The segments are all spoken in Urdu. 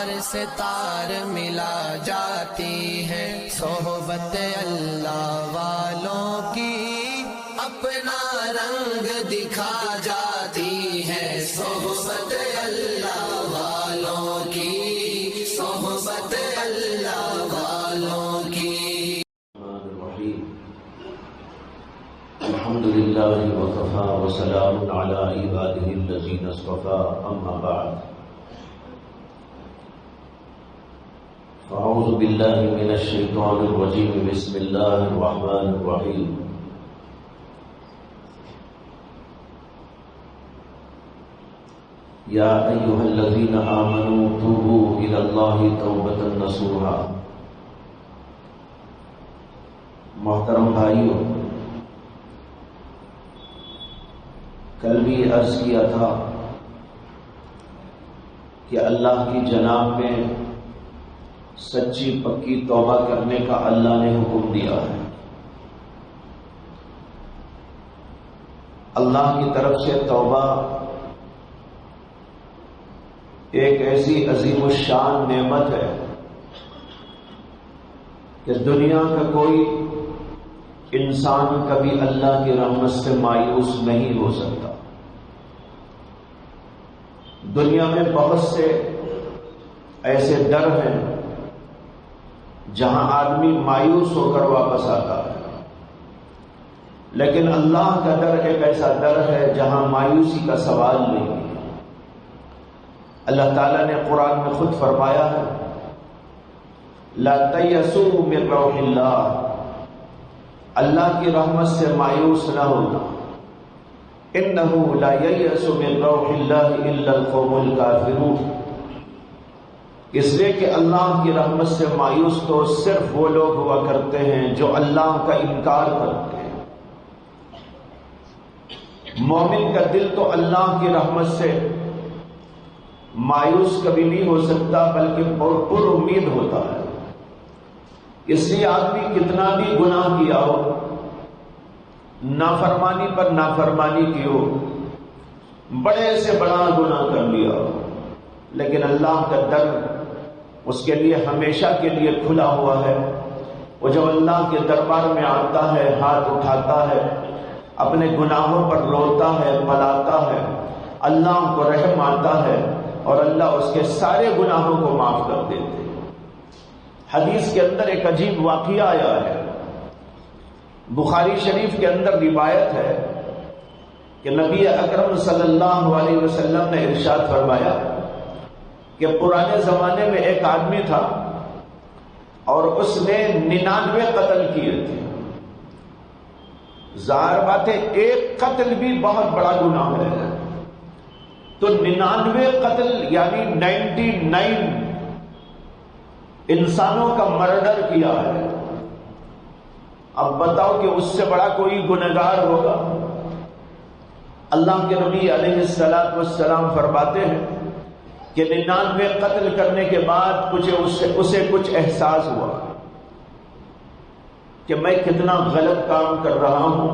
تار سے تار ملا جاتی ہے، صحبت اللہ والوں کی اپنا رنگ دکھا جاتی ہے، صحبت اللہ والوں کی، صحبت اللہ والوں کی۔ الحمد للہ وکفیٰ وسلام علی عبادہ الذین اصطفیٰ، اما بعد فاعوذ باللہ من الشیطان الرجیم، بسم اللہ الرحمن الرحیم۔ یا ایھا الذین آمنوا توبوا الی اللہ توبۃ نصوحا۔ محترم بھائیو، کل بھی عرض کیا تھا کہ اللہ کی جناب میں سچی پکی توبہ کرنے کا اللہ نے حکم دیا ہے۔ اللہ کی طرف سے توبہ ایک ایسی عظیم الشان نعمت ہے کہ دنیا کا کوئی انسان کبھی اللہ کی رحمت سے مایوس نہیں ہو سکتا۔ دنیا میں بہت سے ایسے در ہیں جہاں آدمی مایوس ہو کر واپس آتا ہے، لیکن اللہ کا در ایک ایسا در ہے جہاں مایوسی کا سوال نہیں ہے۔ اللہ تعالیٰ نے قرآن میں خود فرمایا ہے، لا تیأسوا من روح اللہ، اللہ کی رحمت سے مایوس نہ ہونا۔ انہ لا ییأس من روح اللہ الا القوم الکافرون، اس لیے کہ اللہ کی رحمت سے مایوس تو صرف وہ لوگ ہوا کرتے ہیں جو اللہ کا انکار کرتے ہیں۔ مومن کا دل تو اللہ کی رحمت سے مایوس کبھی نہیں ہو سکتا، بلکہ پر امید ہوتا ہے۔ اس لیے آدمی کتنا بھی گناہ کیا ہو، نافرمانی پر نافرمانی کی ہو، بڑے سے بڑا گناہ کر لیا ہو، لیکن اللہ کا در اس کے لیے ہمیشہ کے لیے کھلا ہوا ہے۔ وہ جب اللہ کے دربار میں آتا ہے، ہاتھ اٹھاتا ہے، اپنے گناہوں پر روتا ہے، ملاتا ہے، اللہ کو رحم آتا ہے اور اللہ اس کے سارے گناہوں کو معاف کر دیتے ہیں۔ حدیث کے اندر ایک عجیب واقعہ آیا ہے، بخاری شریف کے اندر روایت ہے کہ نبی اکرم صلی اللہ علیہ وسلم نے ارشاد فرمایا کہ پرانے زمانے میں ایک آدمی تھا اور اس نے 99 قتل کیے تھے۔ ظاہر بات ہے ایک قتل بھی بہت بڑا گناہ ہے، تو 99 قتل یعنی 99 انسانوں کا مرڈر کیا ہے۔ اب بتاؤ کہ اس سے بڑا کوئی گنہگار ہوگا؟ اللہ کے نبی علیہ السلام فرماتے ہیں کہ 99 قتل کرنے کے بعد اسے کچھ احساس ہوا کہ میں کتنا غلط کام کر رہا ہوں،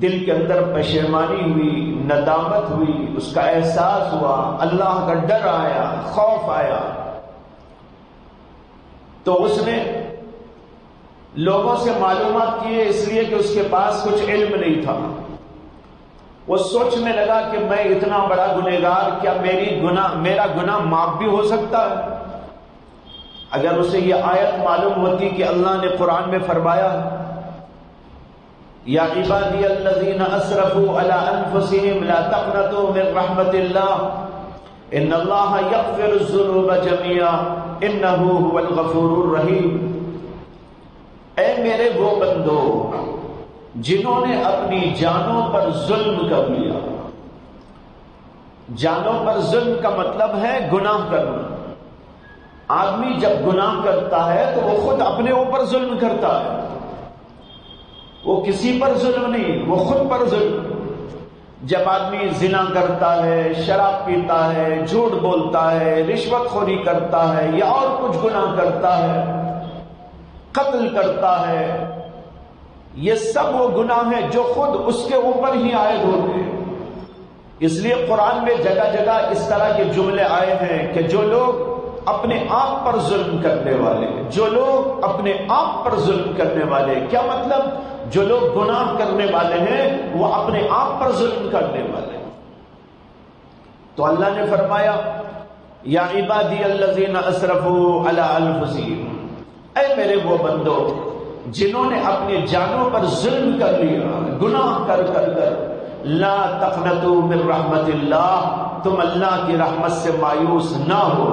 دل کے اندر پشیمانی ہوئی، ندامت ہوئی، اس کا احساس ہوا، اللہ کا ڈر آیا، خوف آیا۔ تو اس نے لوگوں سے معلومات کیے، اس لیے کہ اس کے پاس کچھ علم نہیں تھا۔ وہ سوچنے لگا کہ میں اتنا بڑا گنہگار، کیا میرا گناہ معاف بھی ہو سکتا ہے؟ اگر اسے یہ آیت معلوم ہوتی کہ اللہ نے قرآن میں فرمایا یا عبادی الذین اسرفوا علی انفسہم لا تقنطوا من رحمت اللہ ان اللہ یغفر الذنوب جميعا انہ هو الغفور الرحیم، اے میرے وہ بندو جنہوں نے اپنی جانوں پر ظلم کر لیا۔ جانوں پر ظلم کا مطلب ہے گناہ کرنا۔ آدمی جب گناہ کرتا ہے تو وہ خود اپنے اوپر ظلم کرتا ہے، وہ کسی پر ظلم نہیں، وہ خود پر ظلم۔ جب آدمی زنا کرتا ہے، شراب پیتا ہے، جھوٹ بولتا ہے، رشوت خوری کرتا ہے یا اور کچھ گناہ کرتا ہے، قتل کرتا ہے، یہ سب وہ گناہ ہیں جو خود اس کے اوپر ہی عائد ہوتے ہیں۔ اس لیے قرآن میں جگہ جگہ اس طرح کے جملے آئے ہیں کہ جو لوگ اپنے آپ پر ظلم کرنے والے، جو لوگ اپنے آپ پر ظلم کرنے والے، کیا مطلب؟ جو لوگ گناہ کرنے والے ہیں وہ اپنے آپ پر ظلم کرنے والے ہیں۔ تو اللہ نے فرمایا یا عبادی الذین اسرفوا علی انفسہم، اے میرے وہ بندو جنہوں نے اپنی جانوں پر ظلم کر لیا، گناہ کر لا تقنطوا من رحمت اللہ، تم اللہ کی رحمت سے مایوس نہ ہو،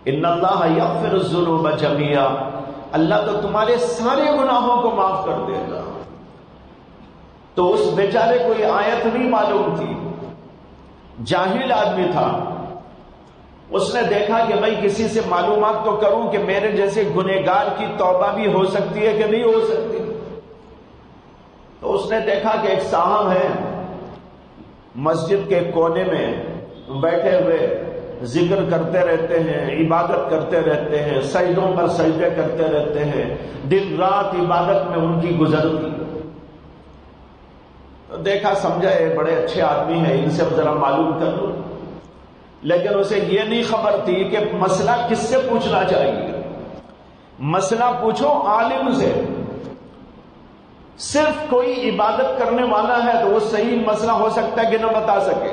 ان اللہ یغفر الذنوب جميعا، اللہ تو تمہارے سارے گناہوں کو معاف کر دے گا۔ تو اس بیچارے کو یہ آیت نہیں معلوم تھی، جاہل آدمی تھا، اس نے دیکھا کہ بھائی کسی سے معلومات تو کروں کہ میرے جیسے گنہگار کی توبہ بھی ہو سکتی ہے کہ نہیں ہو سکتی۔ تو اس نے دیکھا کہ ایک صاحب ہے مسجد کے کونے میں بیٹھے ہوئے ذکر کرتے رہتے ہیں، عبادت کرتے رہتے ہیں، سجدوں پر سجدے کرتے رہتے ہیں، دن رات عبادت میں ان کی گزرتی۔ تو دیکھا سمجھا یہ بڑے اچھے آدمی ہیں، ان سے ذرا معلوم کر لوں، لیکن اسے یہ نہیں خبر تھی کہ مسئلہ کس سے پوچھنا چاہیے۔ مسئلہ پوچھو عالم سے، صرف کوئی عبادت کرنے والا ہے تو وہ صحیح مسئلہ ہو سکتا ہے کہ نہ بتا سکے،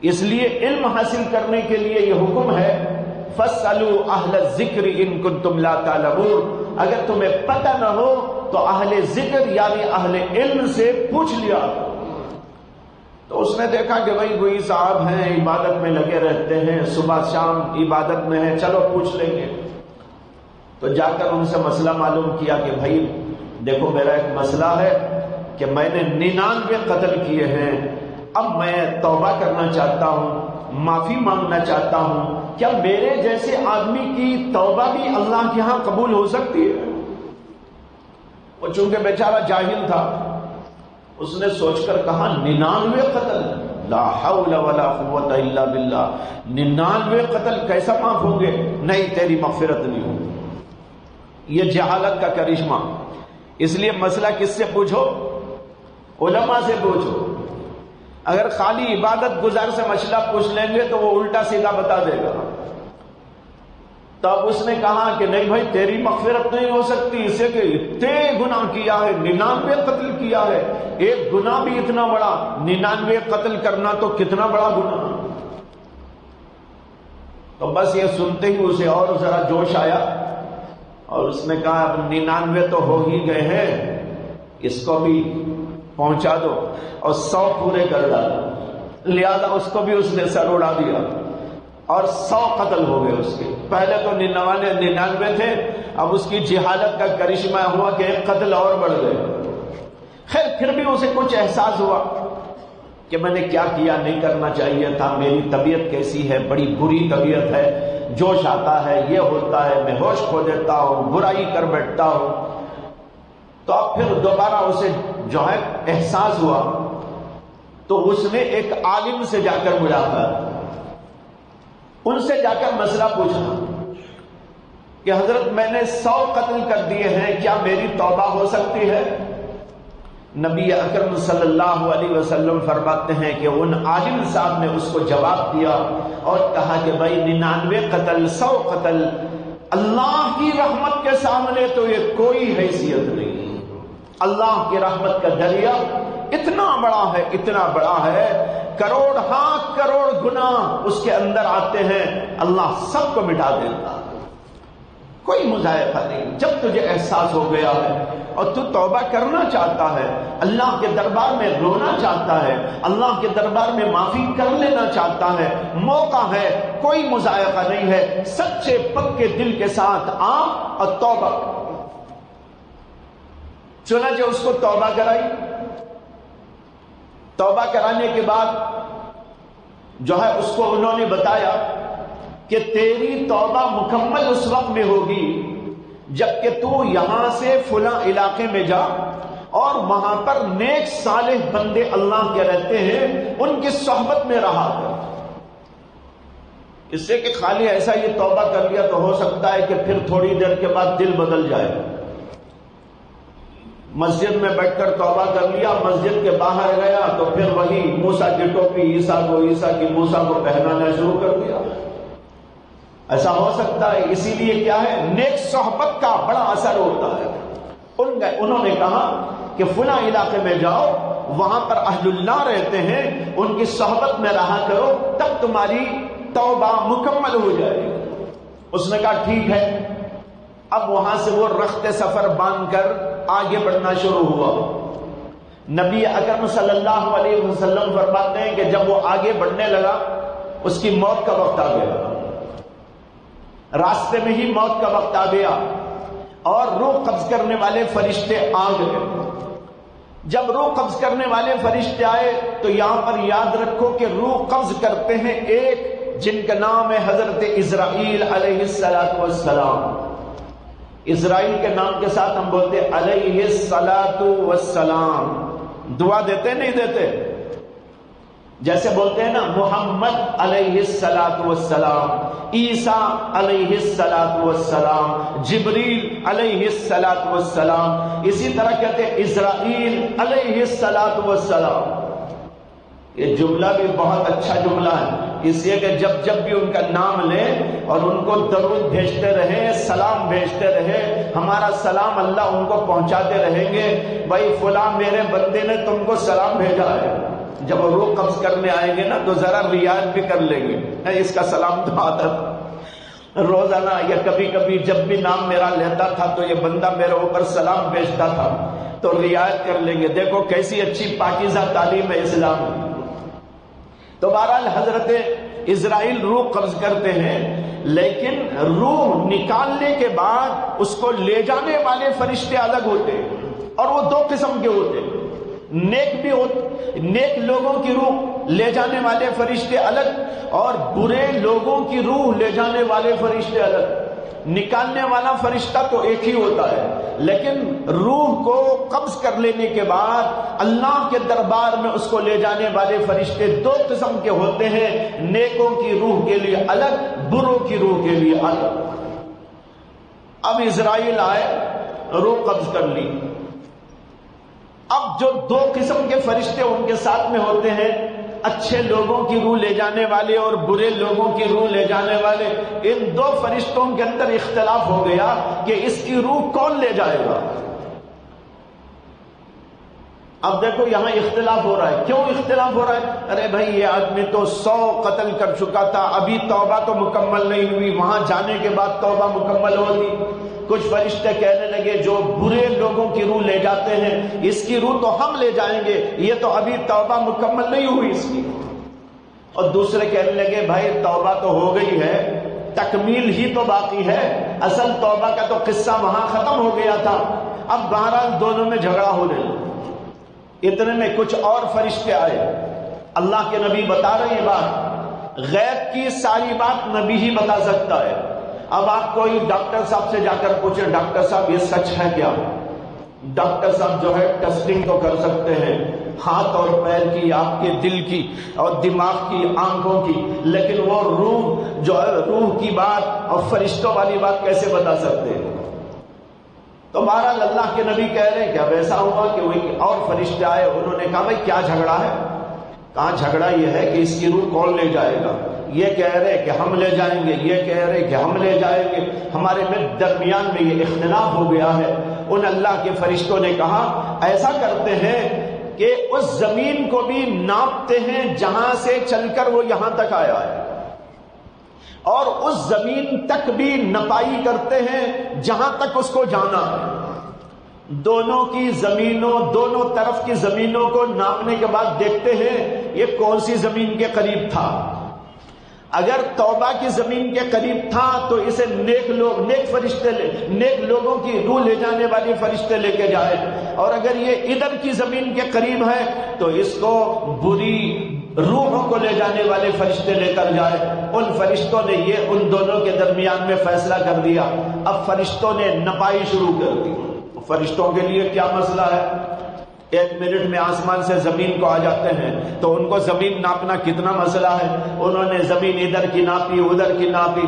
اس لیے علم حاصل کرنے کے لیے یہ حکم ہے فَاسْأَلُوا أَهْلَ الذِّكْرِ إِن كُنتُمْ لَا تَعْلَمُونَ، اگر تمہیں پتہ نہ ہو تو اہل ذکر یعنی اہل علم سے پوچھ لیا۔ تو اس نے دیکھا کہ بھائی کوئی صاحب ہیں عبادت میں لگے رہتے ہیں، صبح شام عبادت میں ہیں، چلو پوچھ لیں گے۔ تو جا کر ان سے مسئلہ معلوم کیا کہ بھائی دیکھو میرا ایک مسئلہ ہے کہ میں نے 99 قتل کیے ہیں، اب میں توبہ کرنا چاہتا ہوں، معافی مانگنا چاہتا ہوں، کیا میرے جیسے آدمی کی توبہ بھی اللہ کے ہاں قبول ہو سکتی ہے؟ وہ چونکہ بیچارہ جاہل تھا، اس نے سوچ کر کہا 99 قتل، لا حول ولا قوت الا باللہ، 99 قتل کیسا معاف ہوں گے؟ نہیں، تیری مغفرت نہیں ہوگی۔ یہ جہالت کا کرشمہ۔ اس لیے مسئلہ کس سے پوچھو؟ علماء سے پوچھو۔ اگر خالی عبادت گزار سے مسئلہ پوچھ لیں گے تو وہ الٹا سیدھا بتا دے گا۔ تب اس نے کہا کہ نہیں بھائی تیری مغفرت نہیں ہو سکتی، اسے کہ اتنے گناہ کیا ہے، 99 قتل کیا ہے، ایک گناہ بھی اتنا بڑا، 99 قتل کرنا تو کتنا بڑا گناہ۔ تو بس یہ سنتے ہی اسے اور ذرا جوش آیا اور اس نے کہا اب 99 تو ہو ہی گئے ہیں، اس کو بھی پہنچا دو اور 100 پورے کر ڈالا۔ لہذا اس کو بھی اس نے سر اڑا دیا اور 100 قتل ہو گئے اس کے۔ پہلے تو 99 تھے، اب اس کی جہالت کا کرشمہ ہوا کہ ایک قتل اور بڑھ گئے۔ خیر پھر بھی اسے کچھ احساس ہوا کہ میں نے کیا کیا، نہیں کرنا چاہیے تھا، میری طبیعت کیسی ہے، بڑی بری طبیعت ہے، جوش آتا ہے، یہ ہوتا ہے، میں ہوش کھو دیتا ہوں، برائی کر بیٹھتا ہوں۔ تو اب پھر دوبارہ اسے جو ہے احساس ہوا، تو اس نے ایک عالم سے جا کر ملاقات، ان سے جا کر مسئلہ پوچھا کہ حضرت میں نے 100 قتل کر دیے ہیں، کیا میری توبہ ہو سکتی ہے؟ نبی اکرم صلی اللہ علیہ وسلم فرماتے ہیں کہ ان عالم صاحب نے اس کو جواب دیا اور کہا کہ بھائی 99 قتل 100 قتل اللہ کی رحمت کے سامنے تو یہ کوئی حیثیت نہیں۔ اللہ کی رحمت کا دریا اتنا بڑا ہے، اتنا بڑا ہے، کروڑ ہاں کروڑ گناہ اس کے اندر آتے ہیں، اللہ سب کو مٹا دیتا، کوئی مذائقہ نہیں۔ جب تجھے احساس ہو گیا ہے اور تو توبہ کرنا چاہتا ہے، اللہ کے دربار میں رونا چاہتا ہے، اللہ کے دربار میں معافی کر لینا چاہتا ہے، موقع ہے، کوئی مذائقہ نہیں ہے، سچے پکے دل کے ساتھ آ اور توبہ۔ چنانچہ اس کو توبہ کرائی۔ توبہ کرانے کے بعد جو ہے اس کو انہوں نے بتایا کہ تیری توبہ مکمل اس وقت میں ہوگی جبکہ تو یہاں سے فلاں علاقے میں جا اور وہاں پر نیک صالح بندے اللہ کے رہتے ہیں، ان کی صحبت میں رہا کر۔ اس سے کہ خالی ایسا یہ توبہ کر لیا تو ہو سکتا ہے کہ پھر تھوڑی دیر کے بعد دل بدل جائے۔ مسجد میں بیٹھ کر توبہ کر لیا، مسجد کے باہر گیا تو پھر وہی موسیٰ کی ٹوپی عیسیٰ کی موسیٰ کو پہنانا شروع کر دیا۔ ایسا ہو سکتا ہے، اسی لیے کیا ہے، نیک صحبت کا بڑا اثر ہوتا ہے۔ انہوں نے کہا کہ فلاں علاقے میں جاؤ، وہاں پر اہل اللہ رہتے ہیں، ان کی صحبت میں رہا کرو، تب تمہاری توبہ مکمل ہو جائے گی۔ اس نے کہا ٹھیک ہے۔ اب وہاں سے وہ رخت سفر باندھ کر آگے بڑھنا شروع ہوا۔ نبی اکرم صلی اللہ علیہ وسلم فرماتے ہیں کہ جب وہ آگے بڑھنے لگا، اس کی موت کا وقت آ گیا، راستے میں ہی موت کا وقت آ گیا، اور روح قبض کرنے والے فرشتے آ گئے۔ جب روح قبض کرنے والے فرشتے آئے تو یہاں پر یاد رکھو کہ روح قبض کرتے ہیں ایک، جن کا نام ہے حضرت اسرائیل علیہ السلام۔ اسرائیل کے نام کے ساتھ ہم بولتے علیہ السلام، دعا دیتے نہیں دیتے؟ جیسے بولتے ہیں نا محمد علیہ السلام، عیسیٰ علیہ السلام، جبریل علیہ السلام، اسی طرح کہتے ہیں اسرائیل علیہ السلام۔ یہ جملہ بھی بہت اچھا جملہ ہے، اس لیے کہ جب جب بھی ان کا نام لیں اور ان کو درود بھیجتے رہیں، سلام بھیجتے رہیں، ہمارا سلام اللہ ان کو پہنچاتے رہیں گے۔ بھائی فلاں میرے بندے نے تم کو سلام بھیجا ہے، جب وہ روح قبض کرنے آئیں گے نا تو ذرا رعایت بھی کر لیں گے، اس کا سلام تو آتا تھا روزانہ، یا کبھی کبھی جب بھی نام میرا لیتا تھا تو یہ بندہ میرے اوپر سلام بھیجتا تھا، تو رعایت کر لیں گے۔ دیکھو کیسی اچھی پاکیزہ تعلیم ہے اسلام کی۔ تو بہرحال حضرت اسرائیل روح قبض کرتے ہیں، لیکن روح نکالنے کے بعد اس کو لے جانے والے فرشتے الگ ہوتے ہیں، اور وہ دو قسم کے ہوتے ہیں۔ نیک لوگوں کی روح لے جانے والے فرشتے الگ، اور برے لوگوں کی روح لے جانے والے فرشتے الگ۔ نکالنے والا فرشتہ تو ایک ہی ہوتا ہے، لیکن روح کو قبض کر لینے کے بعد اللہ کے دربار میں اس کو لے جانے والے فرشتے دو قسم کے ہوتے ہیں، نیکوں کی روح کے لیے الگ، بروں کی روح کے لیے الگ۔ اب اسرائیل آئے، روح قبض کر لی۔ اب جو دو قسم کے فرشتے ان کے ساتھ میں ہوتے ہیں، اچھے لوگوں کی روح لے جانے والے اور برے لوگوں کی روح لے جانے والے، ان دو فرشتوں کے اندر اختلاف ہو گیا کہ اس کی روح کون لے جائے گا۔ اب دیکھو یہاں اختلاف ہو رہا ہے۔ کیوں اختلاف ہو رہا ہے؟ ارے بھائی یہ آدمی تو 100 قتل کر چکا تھا، ابھی توبہ تو مکمل نہیں ہوئی، وہاں جانے کے بعد توبہ مکمل ہوگی۔ کچھ فرشتے کہنے لگے جو برے لوگوں کی روح لے جاتے ہیں، اس کی روح تو ہم لے جائیں گے، یہ تو ابھی توبہ مکمل نہیں ہوئی اس کی۔ اور دوسرے کہنے لگے بھائی توبہ تو ہو گئی ہے، تکمیل ہی تو باقی ہے، اصل توبہ کا تو قصہ وہاں ختم ہو گیا تھا۔ اب بہرحال دونوں میں جھگڑا ہونے لگا۔ اتنے میں کچھ اور فرشتے آئے۔ اللہ کے نبی بتا رہے ہیں بات، غیب کی ساری بات نبی ہی بتا سکتا ہے۔ اب آپ کوئی ڈاکٹر صاحب سے جا کر پوچھیں ڈاکٹر صاحب یہ سچ ہے کیا؟ ڈاکٹر صاحب جو ہے ٹیسٹنگ تو کر سکتے ہیں ہاتھ اور پیر کی، آپ کے دل کی اور دماغ کی، آنکھوں کی، لیکن وہ روح جو ہے، روح کی بات اور فرشتوں والی بات کیسے بتا سکتے ہیں؟ تو بہرحال اللہ کے نبی کہہ رہے ہیں کہ اب ایسا ہوا کہ وہ اور فرشتے آئے، انہوں نے کہا بھائی کیا جھگڑا ہے؟ کہاں جھگڑا یہ ہے کہ اس کی روح کون لے جائے گا؟ یہ کہہ رہے کہ ہم لے جائیں گے، یہ کہہ رہے کہ ہم لے جائیں گے، ہمارے درمیان میں یہ اختلاف ہو گیا ہے۔ ان اللہ کے فرشتوں نے کہا ایسا کرتے ہیں کہ اس زمین کو بھی ناپتے ہیں جہاں سے چل کر وہ یہاں تک آیا ہے، اور اس زمین تک بھی نپائی کرتے ہیں جہاں تک اس کو جانا ہے۔ دونوں کی زمینوں، دونوں طرف کی زمینوں کو ناپنے کے بعد دیکھتے ہیں یہ کون سی زمین کے قریب تھا۔ اگر توبہ کی زمین کے قریب تھا تو اسے نیک لوگوں کی روح لے جانے والی فرشتے لے کے جائے، اور اگر یہ ادھر کی زمین کے قریب ہے تو اس کو بری روحوں کو لے جانے والے فرشتے لے کر جائے۔ ان فرشتوں نے یہ ان دونوں کے درمیان میں فیصلہ کر دیا۔ اب فرشتوں نے نپائی شروع کر دی۔ فرشتوں کے لیے کیا مسئلہ ہے؟ 1 منٹ میں آسمان سے زمین کو آ جاتے ہیں، تو ان کو زمین ناپنا کتنا مسئلہ ہے۔ انہوں نے زمین ادھر کی ناپی، ادھر کی ناپی۔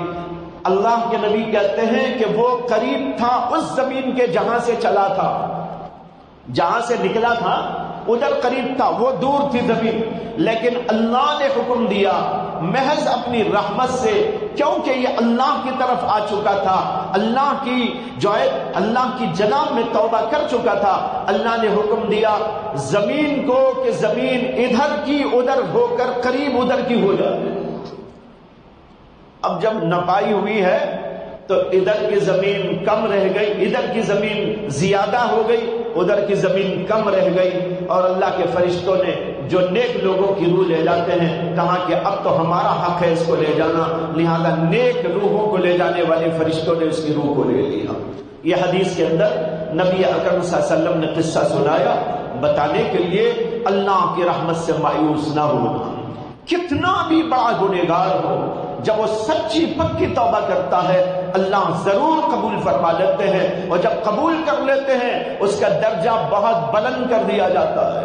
اللہ کے نبی کہتے ہیں کہ وہ قریب تھا اس زمین کے جہاں سے چلا تھا، جہاں سے نکلا تھا ادھر قریب تھا، وہ دور تھی زمین، لیکن اللہ نے حکم دیا محض اپنی رحمت سے، کیونکہ یہ اللہ کی طرف آ چکا تھا، اللہ کی جناب میں توبہ کر چکا تھا۔ اللہ نے حکم دیا زمین کو کہ زمین ادھر کی ادھر ہو کر قریب ادھر کی ہو جائے۔ اب جب نپائی ہوئی ہے تو ادھر کی زمین کم رہ گئی، ادھر کی زمین زیادہ ہو گئی، ادھر کی زمین کم رہ گئی، اور اللہ کے فرشتوں نے جو نیک لوگوں کی روح لے جاتے ہیں کہا کہ اب تو ہمارا حق ہے اس کو لے جانا، لہذا نیک روحوں کو لے جانے والے فرشتوں نے اس کی روح کو لے لیا۔ یہ حدیث کے اندر نبی اکرم صلی اللہ علیہ وسلم نے قصہ سنایا بتانے کے لیے اللہ کی رحمت سے مایوس نہ ہونا۔ کتنا بھی بڑا گنہگار ہو، جب وہ سچی پکی توبہ کرتا ہے اللہ ضرور قبول فرما لیتے ہیں، اور جب قبول کر لیتے ہیں اس کا درجہ بہت بلند کر دیا جاتا ہے۔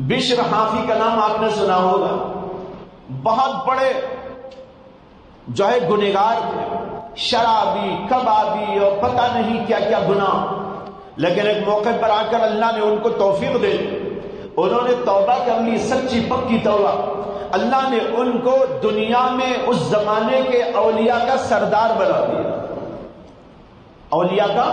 بشر حافی کا نام آپ نے سنا ہوگا، بہت بڑے گنہگار تھے، شرابی، کبابی اور پتہ نہیں کیا کیا گناہ، لیکن ایک موقع پر آ کر اللہ نے ان کو توفیق دے دی، انہوں نے توبہ کر لی، سچی پکی توبہ۔ اللہ نے ان کو دنیا میں اس زمانے کے اولیاء کا سردار بنا دیا، اولیاء کا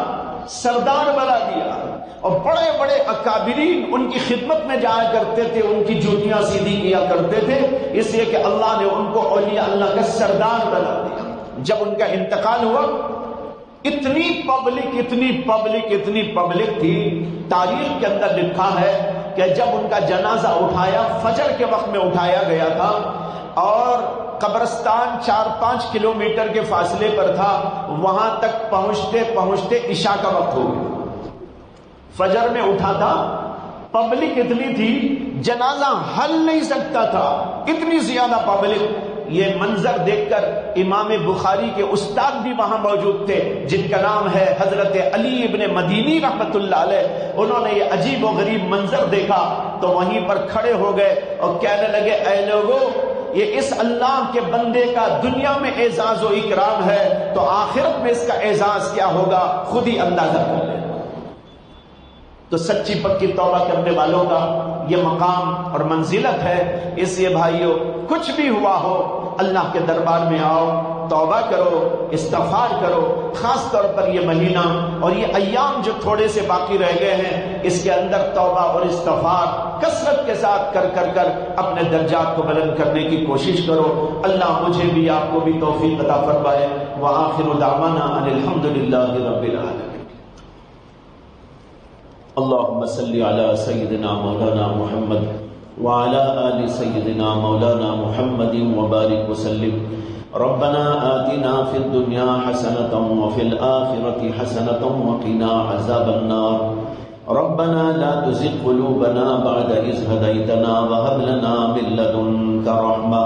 سردار بنا دیا، اور بڑے بڑے اکابرین ان کی خدمت میں جایا کرتے تھے، ان کی جوتیاں سیدھی کیا کرتے تھے، اس لیے کہ اللہ نے ان کو اولیاء اللہ کا سردار بنا دیا۔ جب ان کا انتقال ہوا اتنی پبلک تھی، تاریخ کے اندر لکھا ہے کہ جب ان کا جنازہ اٹھایا، فجر کے وقت میں اٹھایا گیا تھا، اور قبرستان 4-5 کلومیٹر کے فاصلے پر تھا، وہاں تک پہنچتے پہنچتے عشاء کا وقت ہو گیا۔ فجر میں اٹھا تھا، پبلک اتنی تھی جنازہ ہل نہیں سکتا تھا، اتنی زیادہ پبلک۔ یہ منظر دیکھ کر امام بخاری کے استاد بھی وہاں موجود تھے، جن کا نام ہے حضرت علی ابن مدینی رحمت اللہ علیہ۔ انہوں نے یہ عجیب و غریب منظر دیکھا تو وہیں پر کھڑے ہو گئے اور کہنے لگے، اے لوگو، یہ اس اللہ کے بندے کا دنیا میں اعزاز و اکرام ہے تو آخرت میں اس کا اعزاز کیا ہوگا، خود ہی اندازہ کر لیں۔ تو سچی پکی توبہ کرنے والوں کا یہ مقام اور منزلت ہے۔ اس لیے بھائیو، کچھ بھی ہوا ہو اللہ کے دربار میں آؤ، توبہ کرو، استغفار کرو۔ خاص طور پر یہ مہینہ اور یہ ایام جو تھوڑے سے باقی رہ گئے ہیں، اس کے اندر توبہ اور استغفار کثرت کے ساتھ کر اپنے درجات کو بلند کرنے کی کوشش کرو۔ اللہ مجھے بھی آپ کو بھی توفیق عطا فرمائے۔ وآخر دعوانا ان الحمد للہ رب العالمین۔ اللهم صل على سيدنا مولانا محمد وعلى آل سيدنا مولانا محمد وبارك وسلم۔ ربنا آتنا في الدنيا حسنة وفي الآخرة حسنة وقنا عذاب النار۔ ربنا لا تزغ قلوبنا بعد إذ هديتنا وهب لنا من لدنك رحمة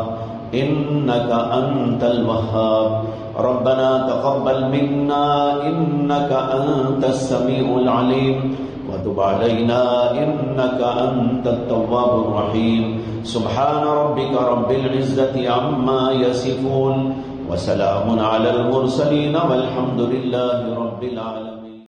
إنك أنت الوهاب۔ ربنا تقبل منا إنك أنت السميع العليم وتب علينا إنك أنت التواب الرحيم۔ سبحان ربك رب العزة عما يصفون وسلام على المرسلين والحمد لله رب العالمين۔